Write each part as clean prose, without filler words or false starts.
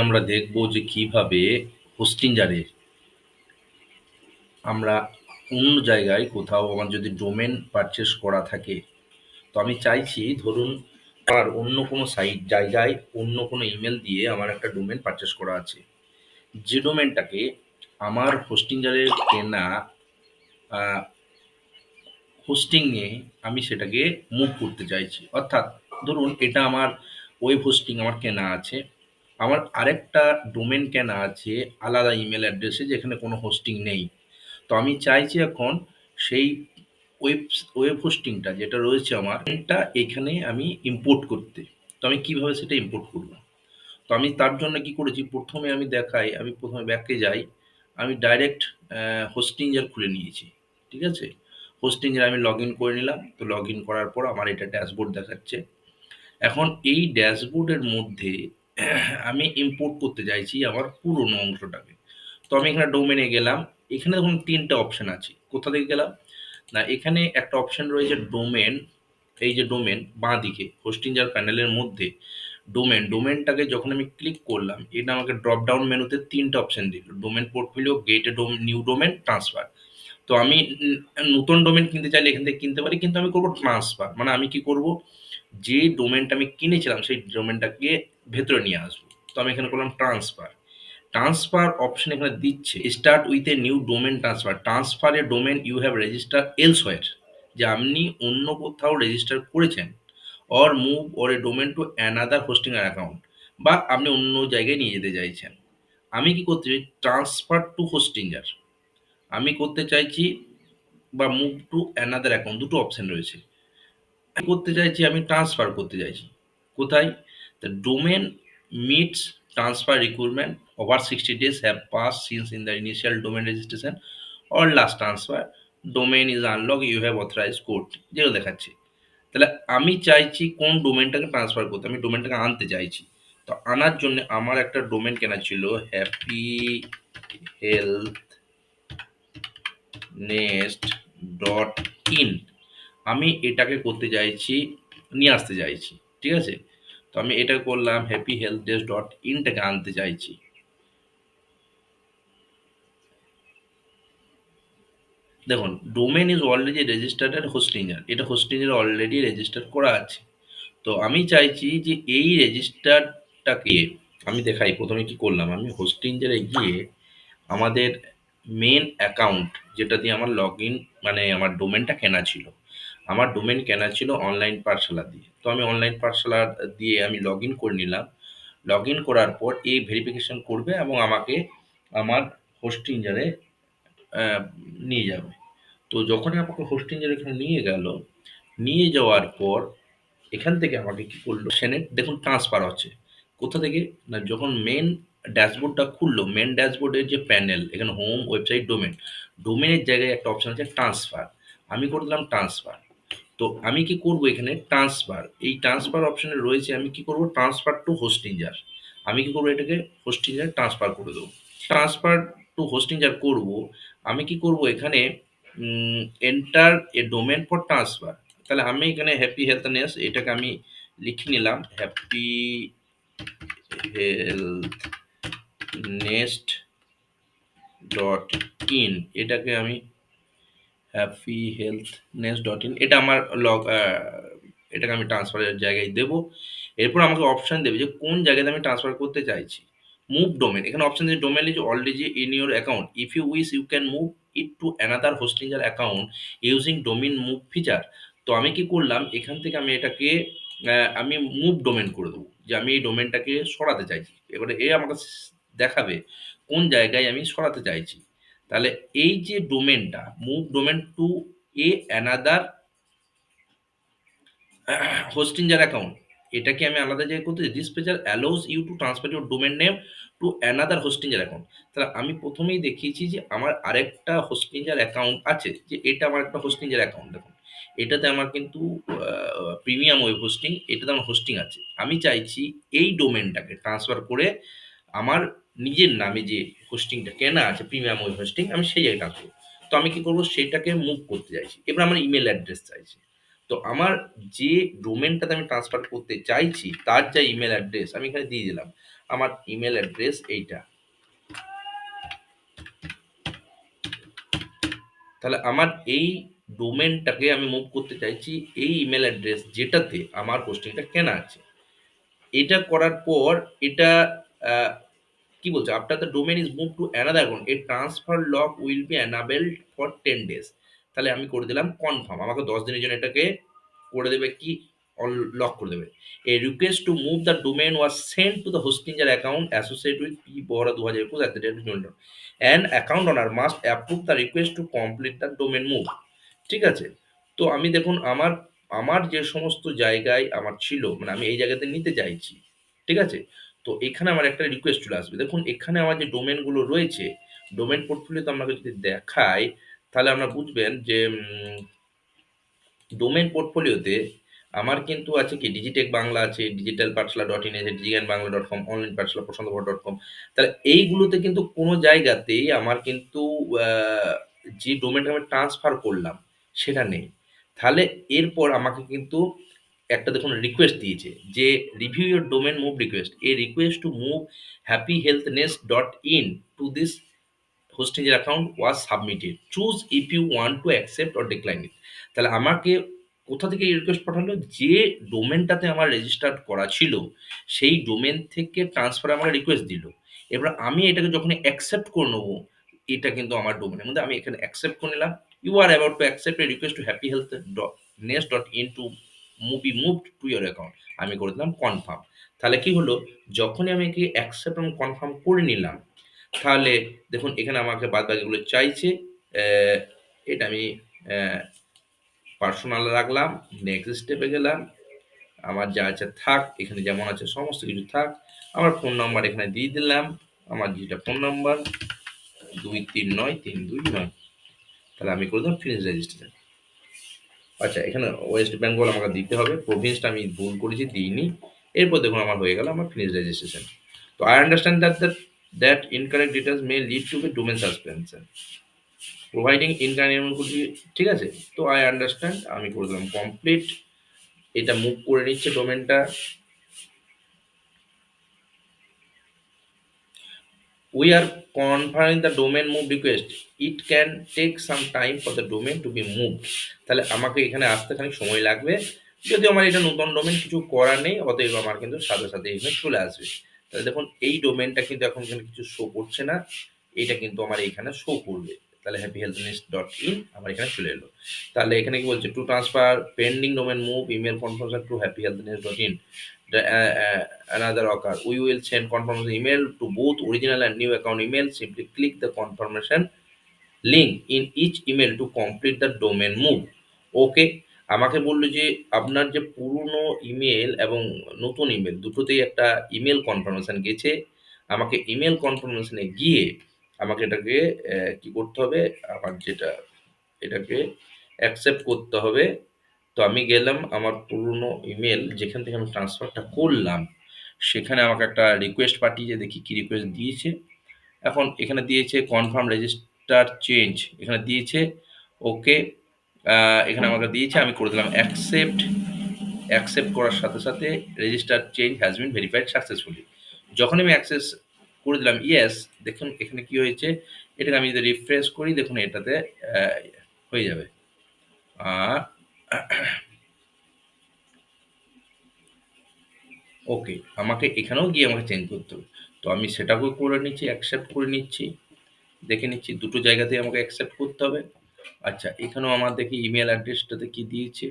আমরা দেখব যে কিভাবে হোস্টিংজারে আমরা অন্য জায়গায় কোথাও আমার যদি ডোমেন পারচেস করা থাকে, তো আমি চাইছি ধরুন আমার অন্য কোনো সাইট জায়গায় অন্য কোনো ইমেল দিয়ে আমার একটা ডোমেন পারচেস করা আছে। যে ডোমেনটাকে আমার হোস্টিংজারে কেনা হোস্টিংয়ে আমি সেটাকে মুভ করতে চাইছি। অর্থাৎ ধরুন এটা আমার ওয়েব হোস্টিং আমার কেনা আছে। আমার আরেকটা ডোমেন কেনা আছে আলাদা ইমেল অ্যাড্রেসে যেখানে কোনো হোস্টিং নেই। তো আমি চাইছি এখন সেই ওয়েব ওয়েব হোস্টিংটা যেটা রয়েছে আমার এটা এখানে আমি ইম্পোর্ট করতে। তো আমি কিভাবে সেটা ইম্পোর্ট করব? তো আমি তার জন্য কি করেছি, প্রথমে আমি দেখাই, আমি প্রথমে ব্যাকে যাই। আমি ডাইরেক্ট হোস্টিংজার খুলে নিয়েছি। ঠিক আছে? হোস্টিংয়ে আমি লগ ইন করে নিলাম। তো লগ ইন করার পর আমার এটা ড্যাশবোর্ড দেখাচ্ছে। এখন এই ড্যাশবোর্ডের মধ্যে আমি ইম্পোর্ট করতে চাইছি আমার পুরোনো অংশটাকে। তো আমি এখানে ডোমেনে গেলাম। এখানে দেখুন ৩ টা অপশন আছে। কোথা থেকে গেলাম? না, এখানে একটা অপশন রয়েছে ডোমেন। এই যে ডোমেন বাঁদিকে হোস্টিংজার প্যানেলের মধ্যে ডোমেনটাকে যখন আমি ক্লিক করলাম, এটা আমাকে ড্রপ ডাউন মেনুতে ৩ টা অপশন দিল। ডোমেন পোর্টফোলিও, গেট এ নিউ ডোমেন, ট্রান্সফার। তো আমি নতুন ডোমেন কিনতে চাইলে এখান থেকে কিনতে পারি, কিন্তু আমি করব ট্রান্সফার। মানে আমি কি করব, যে ডোমেনটা আমি কিনেছিলাম সেই ডোমেনটাকে ভেতরে নিয়ে আসবো। তো আমি এখানে করলাম ট্রান্সফার। ট্রান্সফার অপশন এখানে দিচ্ছে start with a new domain transfer, transfer a domain you have register elsewhere, যে আপনি অন্য কোথাও রেজিস্টার করেছেন, or move or a domain to another hosting account, বা আপনি অন্য জায়গায় নিয়ে যেতে চাইছেন। আমি কি করতে চাই, ট্রান্সফার টু হোস্টিংয়ার আমি করতে চাইছি, বা মুভ টু অ্যানাদার অ্যাকাউন্ট, দুটো অপশন রয়েছে। করতে চাইছি, আমি ট্রান্সফার করতে চাইছি। কোথায়? The domain meets transfer recruitment over 60 days have pass since in the initial domain registration or last transfer, domain is unlock, you have authorise code, যেগুলো দেখাচ্ছে। তাহলে আমি চাইছি কোন ডোমেনটাকে ট্রান্সফার করতে, আমি ডোমেনটাকে আনতে চাইছি। তো আনার জন্য আমার একটা ডোমেন কেনা ছিল happy health nest dot in. আমি এটাকে করতে চাইছি, নিয়ে আসতে চাইছি। ঠিক আছে? তো আমি এটা করলাম, হ্যাপি হেলথ ডেস্ক ডট ইনটাকে আনতে চাইছি। দেখুন, ডোমেন ইজ অলরেডি রেজিস্টার্ড এর হোস্টিংয়ার, এটা হোস্টিংয়ার অলরেডি রেজিস্টার করা আছে। তো আমি চাইছি যে এই রেজিস্টারটাকে আমি দেখাই। প্রথমে কি করলাম, আমি হোস্টিংয়ারে গিয়ে আমাদের মেন অ্যাকাউন্ট যেটা দিয়ে আমার লগ ইন, মানে আমার ডোমেনটা কেনা ছিল, আমার ডোমেন কেনা ছিল অনলাইন পাঠশালা দিয়ে। তো আমি অনলাইন পাঠশালা দিয়ে আমি লগ ইন করে নিলাম। লগ ইন করার পর এই ভেরিফিকেশন করবে এবং আমাকে আমার হোস্টিংয়ারে নিয়ে যাবে। তো যখনই আমাকে হোস্টিংয়ারে এখানে নিয়ে গেল, নিয়ে যাওয়ার পর এখান থেকে আমাকে কি করলো, সেনেট দেখুন ট্রান্সফার হচ্ছে। কোথা থেকে? না, যখন মেন ড্যাশবোর্ডটা খুললো, মেন ড্যাশবোর্ডের যে প্যানেল, এখানে হোম, ওয়েবসাইট, ডোমেন, ডোমেনের জায়গায় একটা অপশন আছে ট্রান্সফার। আমি করে দিলাম ট্রান্সফার। তো আমি কি করব, এখানে ট্রান্সফার, এই ট্রান্সফার অপশনে রয়েছে, আমি কি করব, ট্রান্সফার টু হোস্টিংয়ার। আমি কি করবো, এটাকে হোস্টিংয়ার ট্রান্সফার করে দেবো। ট্রান্সফার টু হোস্টিংয়ার করব। আমি কি করব, এখানে enter a domain for transfer. তাহলে আমি এখানে হ্যাপি হেলথনেস এটাকে আমি লিখে নিলাম, happy health nest dot in, এটাকে আমি happy health nest dot in, এটা আমার এটাকে আমি ট্রান্সফারের জায়গায় দেবো। এরপর আমাকে অপশন দেবে যে কোন জায়গাতে আমি ট্রান্সফার করতে চাইছি। মুভ ডোমেন, এখানে অপশন আছে domain is already in your account, if you wish you can move it to another Hostinger account using domain move feature. তো আমি কি করলাম, এখান থেকে আমি এটাকে আমি মুভ ডোমেন করে দেবো, যে আমি এই ডোমেনটাকে সরাতে চাইছি। এবারে এ আমাকে দেখাবে কোন জায়গায় আমি সরাতে চাইছি। তাহলে এই যে ডোমেনটা, move domain to a another Hostinger account, এটাকে আমি আলাদা জায়গায় করতে, this feature allows you to transfer your domain name to another Hostinger account. তাহলে আমি প্রথমেই দেখিয়েছি যে আমার আরেকটা হোস্টিংয়ার অ্যাকাউন্ট আছে, যে এটা আমার একটা হোস্টিংয়ার অ্যাকাউন্ট। দেখুন, এটাতে আমার কিন্তু প্রিমিয়াম ওয়েব হোস্টিং, এটাতে আমার হোস্টিং আছে। আমি চাইছি এই ডোমেনটাকে ট্রান্সফার করে আমার নিজের নামে যে হোস্টিংটা কেনা আছে প্রিমিয়াম ওয়েব হোস্টিং, আমি সেই জায়গায় ট্রান্সফার। তো আমি কি করবো, সেটাকে মুভ করতে চাইছি। এবার আমার ইমেল অ্যাড্রেস চাইছি। তো তো আমার যে ডোমেনটাতে আমি ট্রান্সফার করতে চাইছি তার যা ইমেল অ্যাড্রেস আমি এখানে দিয়ে দিলাম। আমার ইমেল অ্যাড্রেস এইটা। তাহলে আমার এই ডোমেনটাকে আমি মুভ করতে চাইছি এই ইমেল অ্যাড্রেস যেটাতে আমার হোস্টিংটা কেনা আছে। এটা করার পর এটা আহ, কি বলছে, after the domain is move to another account a transfer lock will be enabled for 10 days। তাহলে আমি করে দিলাম কনফার্ম, আমাকে 10 দিনের জন্য এটাকে করে দেবে কি, লক করে দেবে। A request to move the domain was sent to the Hostinger account associate with P Bohra 2021 at the rate and account owner must approve the request to complete the domain move. ঠিক আছে। তো আমি দেখুন আমার আমার যে সমস্ত জায়গায় আমার ছিল, মানে আমি এই জায়গাতে নিতে চাইছি। ঠিক আছে। তো এখানে আমার একটা রিকোয়েস্ট চলে আসবে। দেখুন এখানে আমার যে ডোমেনগুলো রয়েছে, ডোমেন পোর্টফোলিওতে আপনাকে যদি দেখাই তাহলে আপনারা বুঝবেন যে ডোমেন পোর্টফোলিওতে আমার কিন্তু আছে কি, ডিজিটেক বাংলা আছে, ডিজিটাল পাঠশালা ডট ইন আছে, digital Bangla dot com, online পাঠশালা প্রশান্ত ডট কম। তাহলে এইগুলোতে কিন্তু কোনো জায়গাতেই আমার কিন্তু যে ডোমেনটা আমি ট্রান্সফার করলাম সেটা নেই। তাহলে এরপর আমাকে কিন্তু একটা দেখুন রিকোয়েস্ট দিয়েছে যে review your domain move request, A request to move happy health nest dot in to this hosting your account was submitted, choose if you want to accept or decline it। তাহলে আমাকে কোথা থেকে এই request পাঠালো, যে ডোমেনটাতে আমার registered করা ছিল সেই ডোমেন থেকে ট্রান্সফার আমাকে রিকোয়েস্ট দিল। এবার আমি এটাকে যখন অ্যাকসেপ্ট করে নেবো, এটা কিন্তু আমার ডোমেনের মধ্যে, আমি এখানে অ্যাকসেপ্ট করে নিলাম। You are about to accept a request to happy health nest dot in to move moved to your account, আমি করে দিলাম কনফার্ম। তাহলে কি হলো, যখনই আমি কি অ্যাকসেপ্ট এবং কনফার্ম করে নিলাম, তাহলে দেখুন এখানে আমাকে বাদবাকিগুলো চাইছে। আহ, এটা আমি পার্সোনাল রাখলাম, নেক্সট স্টেপে গেলাম। আমার যা আছে থাক, এখানে যেমন আছে সমস্ত কিছু থাক। আমার ফোন নাম্বার এখানে দিয়ে দিলাম, আমার যেটা ফোন নাম্বার 239329। তাহলে আমি করে দিলাম ফিনিশ রেজিস্ট্রেশন। আচ্ছা, এখানে ওয়েস্ট বেঙ্গল আমাকে দিতে হবে, প্রভিন্সটা আমি ভুল করেছি দিইনি। এরপর দেখুন আমার হয়ে গেল আমার ফিনিশ রেজিস্ট্রেশন। তো I understand that incorrect details may lead to domain suspension providing incorrect, ঠিক আছে। তো আই আন্ডারস্ট্যান্ড, আমি করে দিলাম কমপ্লিট। এটা মুভ করে নিচ্ছে ডোমেনটা। We are confirming the domain move request, it can take some time for the domain to be move. তাহলে আমাকে এখানে আসতে খানিক সময় লাগবে, যদিও আমার এটা নতুন ডোমেন, কিছু করার নেই, অতএব আমার কিন্তু সাথে সাথে এখানে চলে আসবে। তাহলে দেখুন এই ডোমেনটা কিন্তু এখন এখানে কিছু শো করছে না, এটা কিন্তু আমার এখানে শো করবে। তাহলে হ্যাপি হেলথনেস ডট ইন আমার এখানে চলে এলো। তাহলে এখানে কি বলছে, to transfer pending domain move email confirmation to happy healthness dot in another occur, we will send confirmation email to both original and new account email, simply click the confirmation link in each email to complete the domain move। ওকে। আমাকে বললো যে আপনার যে পুরনো email এবং নতুন email দুটোতেই একটা ইমেল কনফার্মেশন গেছে। আমাকে ইমেল কনফার্মেশনে গিয়ে আমাকে এটাকে কি করতে হবে, আমার যেটা এটাকে অ্যাকসেপ্ট করতে হবে। তো আমি গেলাম আমার পুরনো ইমেল যেখান থেকে আমি ট্রান্সফারটা করলাম, সেখানে আমাকে একটা রিকোয়েস্ট পাঠিয়েছে, দেখি কি রিকোয়েস্ট দিয়েছে। এখন এখানে দিয়েছে কনফার্ম রেজিস্টার চেঞ্জ, এখানে দিয়েছে ওকে। এখানে আমাকে দিয়েছে, আমি করে দিলাম অ্যাকসেপ্ট। অ্যাকসেপ্ট করার সাথে সাথে register change has been verified successfully. যখন আমি অ্যাক্সেস করে দিলাম ইয়েস, দেখুন এখানে কি হয়েছে, এটাকে আমি যদি রিফ্রেশ করি দেখুন এটাতে হয়ে যাবে। আর ওকে, আমাকে এখানেও গিয়ে আমাকে চেঞ্জ করতে হবে। তো আমি সেটাকেও করে নিচ্ছি, অ্যাকসেপ্ট করে নিচ্ছি, দেখে নিচ্ছি দুটো জায়গাতেই আমাকে অ্যাকসেপ্ট করতে হবে। আচ্ছা, এখানেও আমার দেখি ইমেল অ্যাড্রেসটাতে কি দিয়েছে,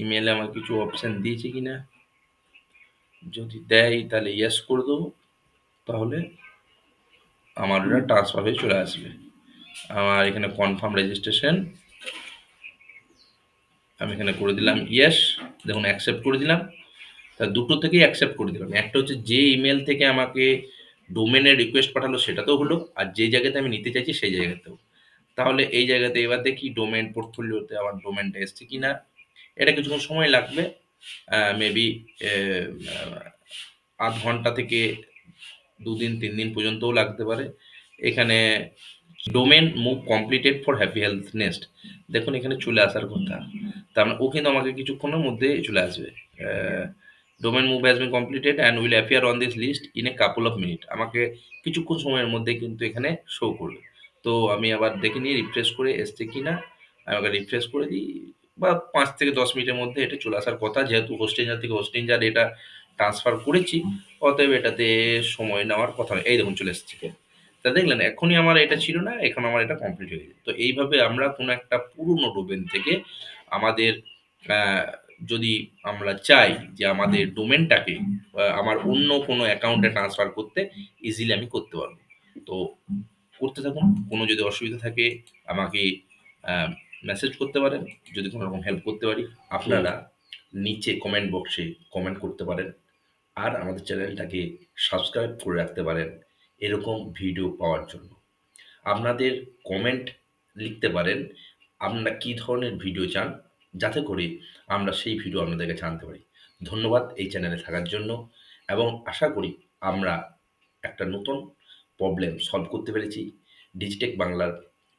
ইমেলে আমার কিছু অপশান দিয়েছে কিনা। যদি দেয় তাহলে ইয়েস করে দেবো, তাহলে আমার ওটা ট্রান্সফার হয়ে চলে আসবে। আমার এখানে কনফার্ম রেজিস্ট্রেশন আমি এখানে করে দিলাম ইয়েস, দেখুন অ্যাকসেপ্ট করে দিলাম। তা দুটো থেকেই অ্যাকসেপ্ট করে দিলাম, একটা হচ্ছে যে ইমেল থেকে আমাকে ডোমেনের রিকোয়েস্ট পাঠালো সেটাতেও হলো, আর যে জায়গাতে আমি নিতে চাইছি সেই জায়গাতেও। তাহলে এই জায়গাতে এবার দেখি ডোমেন পোর্টফোলিওতে আমার ডোমেনটা এসছে কিনা। এটা কিছুক্ষণ সময় লাগবে, মেবি আধ ঘন্টা থেকে 2 দিন 3 দিন পর্যন্তও লাগতে পারে। এখানে domain move completed for happy health nest, দেখুন এখানে চলে আসার কথা, তার মানে ও কিন্তু আমাকে কিছুক্ষণের মধ্যে চলে আসবে। Domain move has been completed and will appear on this list in a couple of minute, আমাকে কিছুক্ষণ সময়ের মধ্যে কিন্তু এখানে শো করবে। তো আমি আবার দেখে নিয়ে রিফ্রেশ করে এসছে কি না, আমি আবার রিফ্রেশ করে দিই, বা 5 থেকে 10 মিনিটের মধ্যে এটা চলে আসার কথা, যেহেতু হোস্টেঞ্জার থেকে হোস্টেঞ্জার এটা ট্রান্সফার করেছি, অতএব এটাতে সময় নেওয়ার কথা নয়। এই দেখুন চলে এসছে। তা দেখলেন এখনই আমার এটা ছিল না, এখন আমার এটা কমপ্লিট হয়ে গেছে। তো এইভাবে আমরা কোনো একটা পুরনো ডোমেন থেকে আমাদের আহ, যদি আমরা চাই যে আমাদের ডোমেনটাকে আমার অন্য কোনো অ্যাকাউন্টে ট্রান্সফার করতে, ইজিলি আমি করতে পারবো। তো করতে থাকুন, কোনো যদি অসুবিধা থাকে আমাকে মেসেজ করতে পারেন, যদি কোনো রকম হেল্প করতে পারি। আপনারা নিচে কমেন্ট বক্সে কমেন্ট করতে পারেন, আর আমাদের চ্যানেলটাকে সাবস্ক্রাইব করে রাখতে পারেন এরকম ভিডিও পাওয়ার জন্য। আপনাদের কমেন্ট লিখতে পারেন আপনারা কী ধরনের ভিডিও চান, যাতে করে আমরা সেই ভিডিও আপনাদের কাছে আনতে পারি। ধন্যবাদ এই চ্যানেলে থাকার জন্য, এবং আশা করি আমরা একটা নতুন প্রবলেম সলভ করতে পেরেছি। ডিজিটেক বাংলার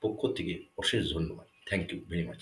পক্ষ থেকে অশেষ ধন্যবাদ। Thank you very much.